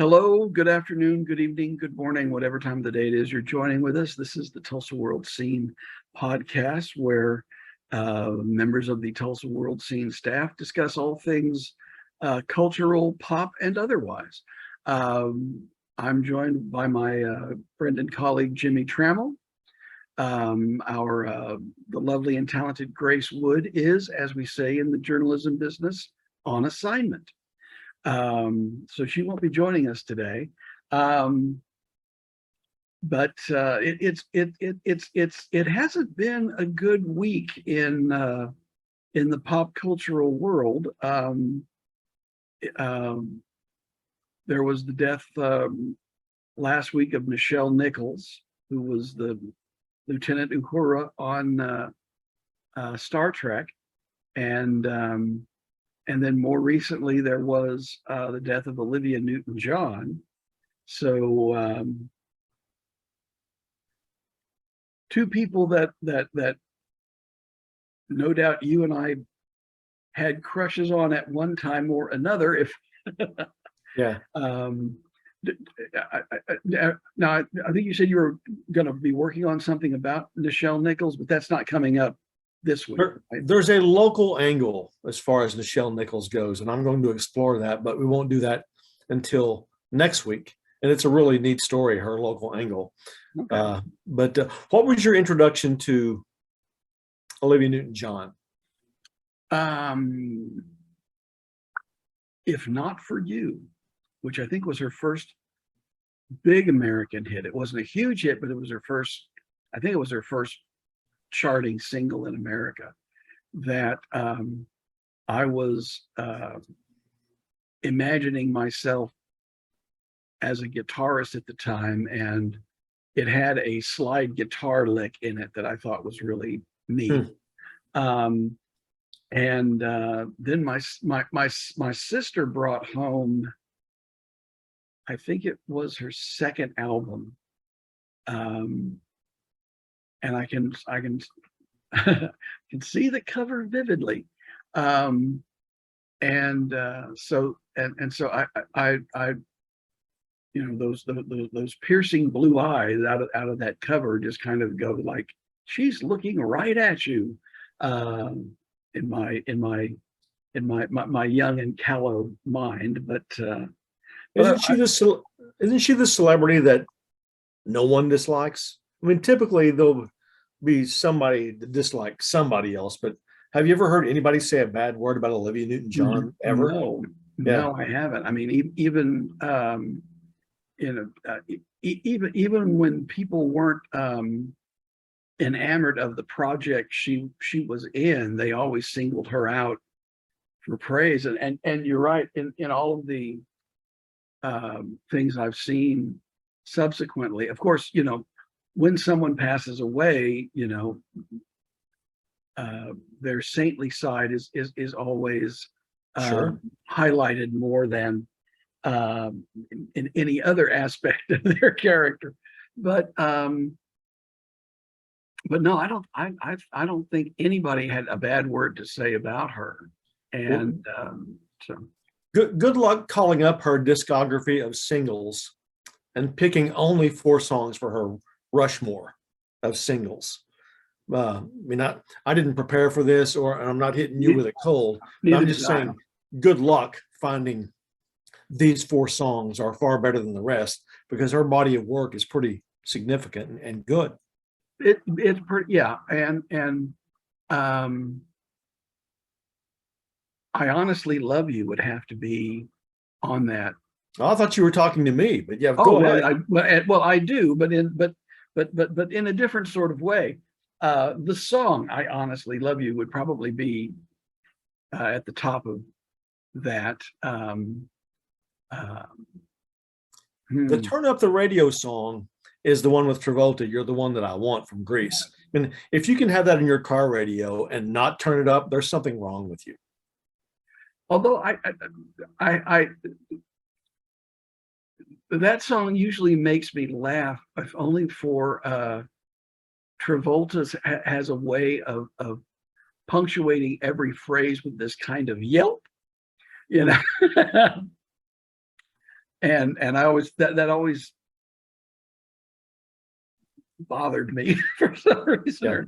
Hello, good afternoon, good evening, good morning, whatever time of the day it is you're joining with us. This is the Tulsa World Scene podcast where members of the Tulsa World Scene staff discuss all things cultural, pop, and otherwise. I'm joined by my friend and colleague, Jimmie Tramel. The lovely and talented Grace Wood is, as we say in the journalism business, on assignment. So she won't be joining us today. But it hasn't been a good week in the pop cultural world. There was the death last week of Nichelle Nichols, who was the Lieutenant Uhura on Star Trek, and then more recently there was the death of Olivia Newton-John. So two people that no doubt you and I had crushes on at one time or another. If yeah. Now, I think you said you were going to be working on something about Nichelle Nichols, but that's not coming up this week. Right? There's a local angle as far as Nichelle Nichols goes, and I'm going to explore that, but we won't do that until next week. And it's a really neat story, her local angle. Okay. But what was your introduction to Olivia Newton-John? If Not For You, which I think was her first big American hit. It wasn't a huge hit, but it was her first, I think it was her first charting single in America, that I was imagining myself as a guitarist at the time, and it had a slide guitar lick in it that I thought was really neat. And then my sister brought home, I think it was her second album, and I can can see the cover vividly, so I you know, those piercing blue eyes out of that cover just kind of go like, she's looking right at you, in my young and callow mind. But isn't she the celebrity that no one dislikes? I mean, typically there'll be somebody that dislikes somebody else, but have you ever heard anybody say a bad word about Olivia Newton-John ever? No, I haven't. I mean, even even when people weren't enamored of the project she was in, they always singled her out for praise. And you're right, in all of the things I've seen subsequently, of course, you know, when someone passes away, you know, their saintly side is always highlighted more than in any other aspect of their character. But no, I don't think anybody had a bad word to say about her. And so good luck calling up her discography of singles and picking only 4 songs for her Rushmore of singles. I mean, I didn't prepare for this, or I'm not hitting you with a cold. I'm just saying, good luck finding these 4 songs are far better than the rest, because her body of work is pretty significant and good. It's pretty, yeah. And I Honestly Love You would have to be on that. Oh, I thought you were talking to me, but yeah, go ahead. Well, I do, but in a different sort of way. The song I Honestly Love You would probably be at the top of that. The Turn Up the Radio song is the one with Travolta, You're the One That I Want, from Grease. I mean, if you can have that in your car radio and not turn it up, there's something wrong with you. Although that song usually makes me laugh, if only for Travolta has a way of punctuating every phrase with this kind of yelp, you know. And I always that always bothered me for some reason. Yeah.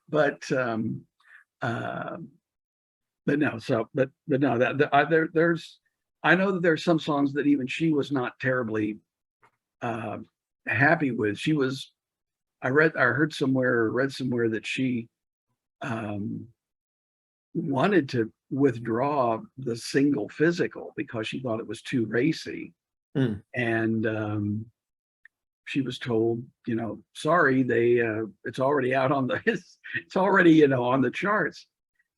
But uh, but no, but no, there's I know that there's some songs that even she was not terribly uh, happy with. She was I heard somewhere or read somewhere that she um, wanted to withdraw the single physical because she thought it was too racy. Mm. And she was told, sorry, it's already out on the it's already, on the charts.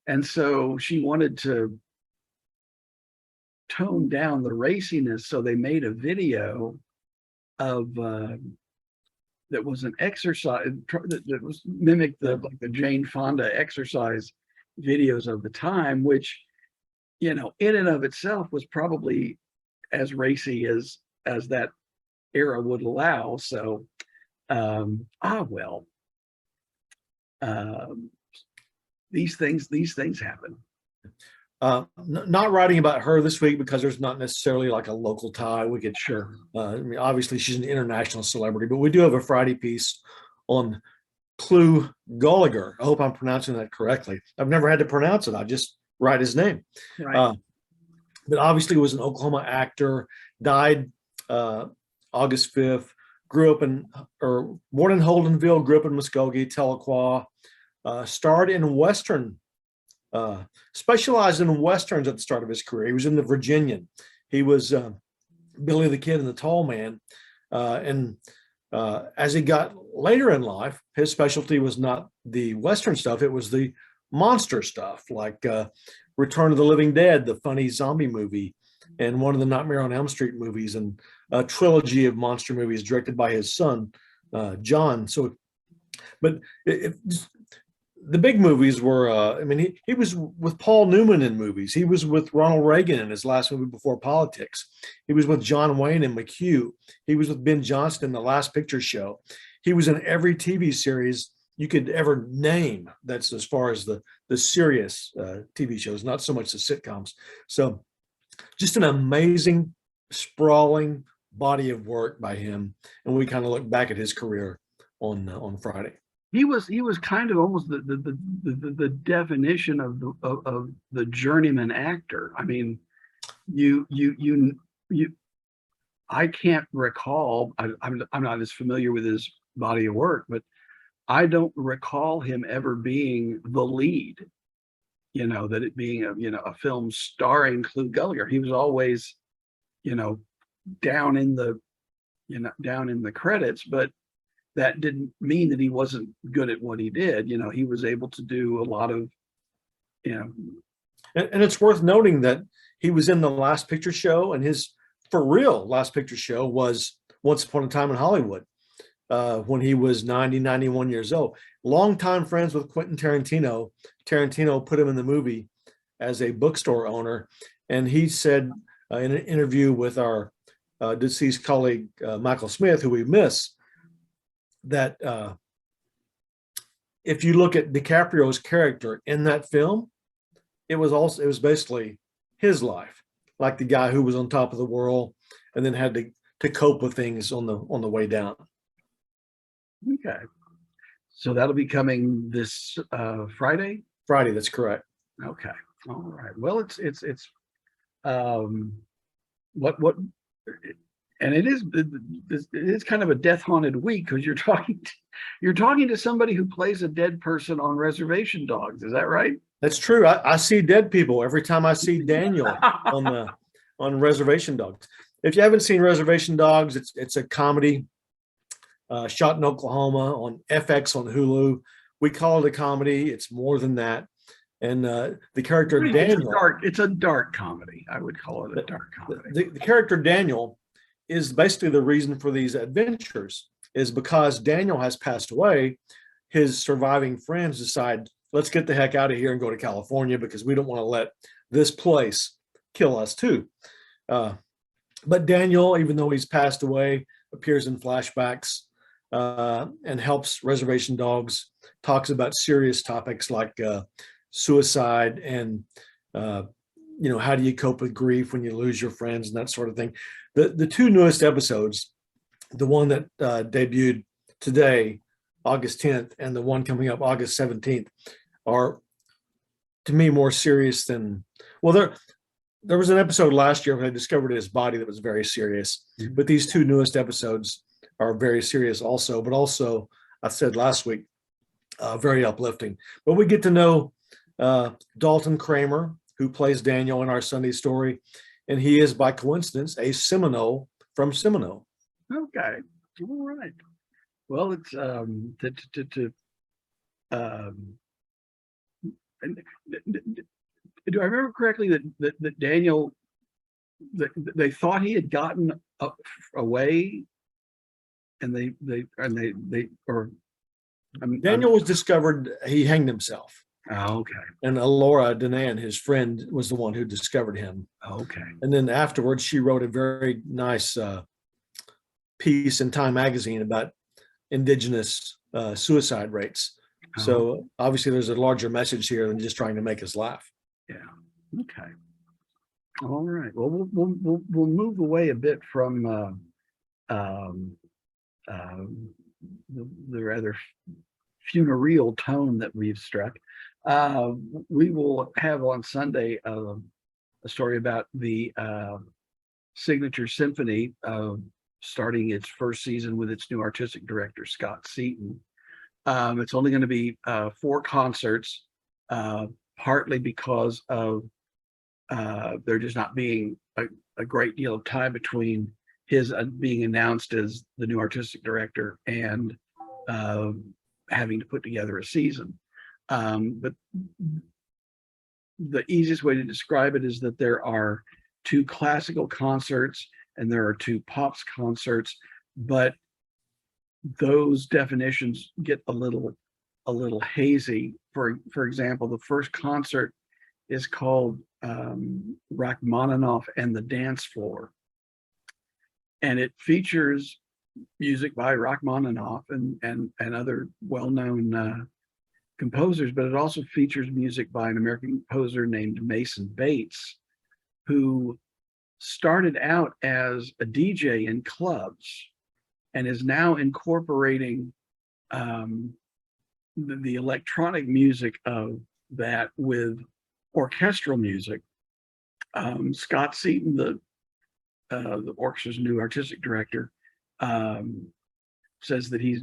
And so she wanted to tone down the raciness. So they made a video of that was an exercise that was mimicked the Jane Fonda exercise videos of the time, which, in and of itself was probably as racy as that era would allow. So, well, um, these things happen. Not writing about her this week because there's not necessarily like a local tie. We could Sure. I mean, obviously she's an international celebrity, but we do have a Friday piece on Clu Gulager. I hope I'm pronouncing that correctly. I've never had to pronounce it. I just write his name. Right. But obviously was an Oklahoma actor, died August 5th, born in Holdenville, grew up in Muskogee, Tahlequah, starred in Western, specialized in Westerns at the start of his career. He was in The Virginian. He was Billy the Kid and the Tall Man. And as he got later in life, his specialty was not the Western stuff. It was the monster stuff, like Return of the Living Dead, the funny zombie movie, and one of the Nightmare on Elm Street movies, and a trilogy of monster movies directed by his son, John. So, but the big movies were, I mean, he was with Paul Newman in movies. He was with Ronald Reagan in his last movie before politics. He was with John Wayne in McHugh. He was with Ben Johnston in The Last Picture Show. He was in every TV series you could ever name. That's as far as the serious TV shows, not so much the sitcoms. So just an amazing, sprawling body of work by him. And we kind of look back at his career on Friday. He was kind of almost the definition of the journeyman actor. I mean, you I can't recall. I'm not as familiar with his body of work, but I don't recall him ever being the lead. That it being a film starring Clu Gulager. He was always, down in the credits, but that didn't mean that he wasn't good at what he did. He was able to do a lot of, and it's worth noting that he was in The Last Picture Show, and his for real Last Picture Show was Once Upon a Time in Hollywood, when he was 91 years old. Longtime friends with Quentin Tarantino. Tarantino put him in the movie as a bookstore owner, and he said in an interview with our deceased colleague Michael Smith, who we miss, that if you look at DiCaprio's character in that film, it was basically his life, like the guy who was on top of the world and then had to cope with things on the way down. Okay, so that'll be coming this Friday. Friday, that's correct. Okay, all right. Well, it's what and it is kind of a death haunted week because you're talking to somebody who plays a dead person on Reservation Dogs. Is that right? That's true. I see dead people every time I see Daniel on Reservation Dogs. If you haven't seen Reservation Dogs, it's a comedy shot in Oklahoma on FX on Hulu. We call it a comedy. It's more than that. And the character Daniel, it's a dark comedy. I would call it a dark comedy. The character Daniel is basically the reason for these adventures, is because Daniel has passed away. His surviving friends decide, let's get the heck out of here and go to California because we don't want to let this place kill us too. But Daniel, even though he's passed away, appears in flashbacks and helps Reservation Dogs, talks about serious topics like suicide and how do you cope with grief when you lose your friends and that sort of thing. The two newest episodes, the one that debuted today, August 10th, and the one coming up August 17th, are to me more serious than, well, there was an episode last year when I discovered his body that was very serious, but these two newest episodes are very serious also, but also, I said last week, very uplifting. But we get to know Dalton Kramer, who plays Daniel in our Sunday story, and he is, by coincidence, a Seminole from Seminole. Okay, all right. Well, it's do I remember correctly that Daniel, that they thought he had gotten away, and they or Daniel was discovered, he hanged himself. Oh, okay. And Alora Danan, his friend, was the one who discovered him. Okay. And then afterwards, she wrote a very nice piece in Time magazine about indigenous suicide rates. So obviously there's a larger message here than just trying to make us laugh. Yeah. Okay. All right. Well, we'll move away a bit from the rather funereal tone that we've struck. We will have on Sunday a story about the Signature Symphony starting its first season with its new artistic director, Scott Seaton. It's only going to be 4 concerts, partly because of there just not being a great deal of time between his being announced as the new artistic director and having to put together a season. But the easiest way to describe it is that there are 2 classical concerts and there are 2 pops concerts, but those definitions get a little hazy. For example, the first concert is called Rachmaninoff and the Dance Floor, and it features music by Rachmaninoff and other well-known composers, but it also features music by an American composer named Mason Bates, who started out as a DJ in clubs and is now incorporating the electronic music of that with orchestral music. Scott Seaton, the orchestra's new artistic director, says that he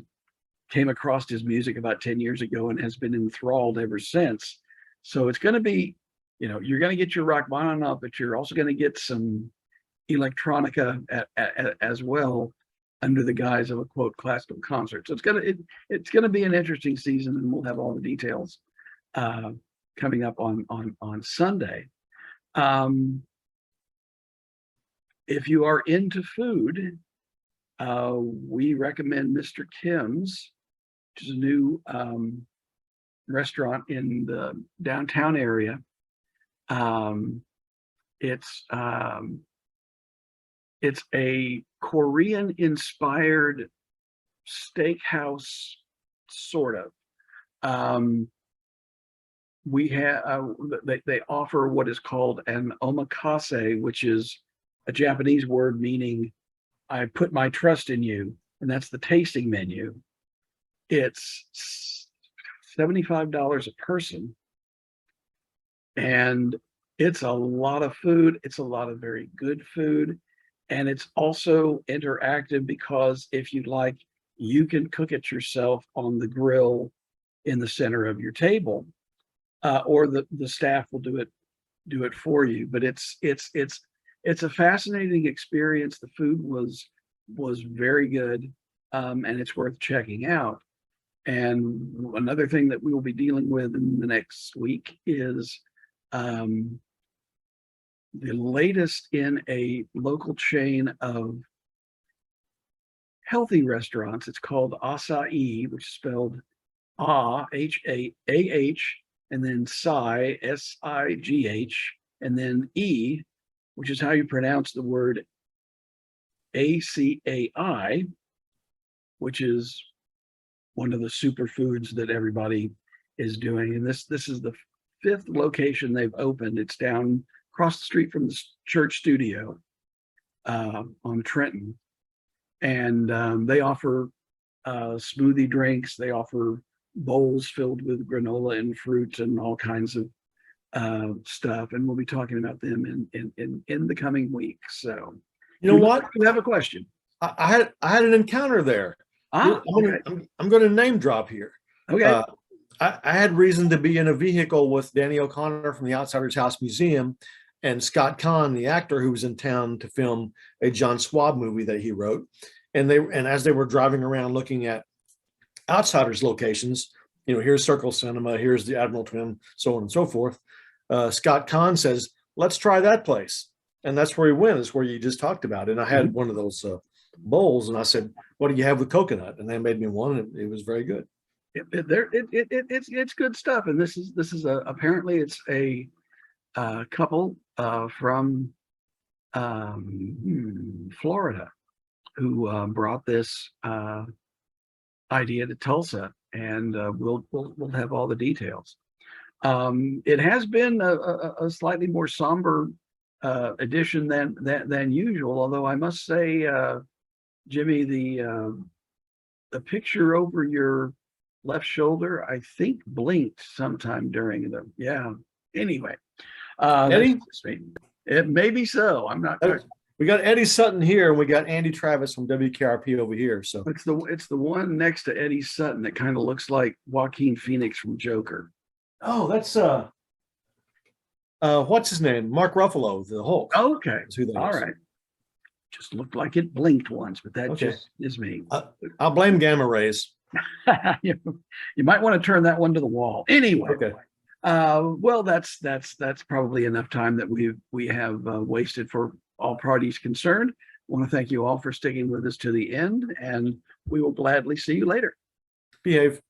came across his music about 10 years ago and has been enthralled ever since. So it's going to be, you're going to get your Rachmaninoff, but you're also going to get some electronica as well, under the guise of a quote classical concert. So it's gonna be an interesting season, and we'll have all the details coming up on Sunday. If you are into food, we recommend Mr. Kim's, which is a new restaurant in the downtown area. It's a Korean-inspired steakhouse, sort of. We have they offer what is called an omakase, which is a Japanese word meaning I put my trust in you, and that's the tasting menu. It's $75 a person, and it's a lot of food. It's a lot of very good food. And it's also interactive because if you like, you can cook it yourself on the grill in the center of your table, or the staff will do it for you. But it's a fascinating experience. The food was very good, and it's worth checking out. And another thing that we will be dealing with in the next week is the latest in a local chain of healthy restaurants. It's called Acai, which is spelled H-A-A-H, and then Sai, S-I-G-H, and then E, which is how you pronounce the word A-C-A-I, which is one of the superfoods that everybody is doing. And this is the 5th location they've opened. It's down across the street from the church studio on Trenton. And they offer smoothie drinks. They offer bowls filled with granola and fruit and all kinds of stuff. And we'll be talking about them in the coming weeks. So, You know what? You have a question? I had an encounter there. Ah, I'm going to name drop here. okay. I had reason to be in a vehicle with Danny O'Connor from the Outsiders House Museum and Scott Kahn, the actor who was in town to film a John Swab movie that he wrote. And as they were driving around looking at Outsiders locations, here's Circle Cinema, here's the Admiral Twin, so on and so forth. Scott Kahn says, let's try that place. And that's where he went. It's where you just talked about. And I had one of those bowls, and I said, what do you have with coconut? And they made me one, and it was very good. It's good stuff. And this is apparently it's a couple from Florida who brought this idea to Tulsa, and we'll have all the details. It has been a slightly more somber edition than usual, although I must say, Jimmy, the picture over your left shoulder, I think, blinked sometime during the Anyway, Eddie, it may be so. I'm not sure. We got Eddie Sutton here, and we got Andy Travis from WKRP over here. So it's the one next to Eddie Sutton that kind of looks like Joaquin Phoenix from Joker. Oh, that's what's his name? Mark Ruffalo, the Hulk. Okay, all is. right. Just looked like it blinked once, but that just is me. I'll blame gamma rays. You might want to turn that one to the wall. Anyway, okay. Well, that's probably enough time that we have wasted for all parties concerned. I want to thank you all for sticking with us to the end, and we will gladly see you later. Behave.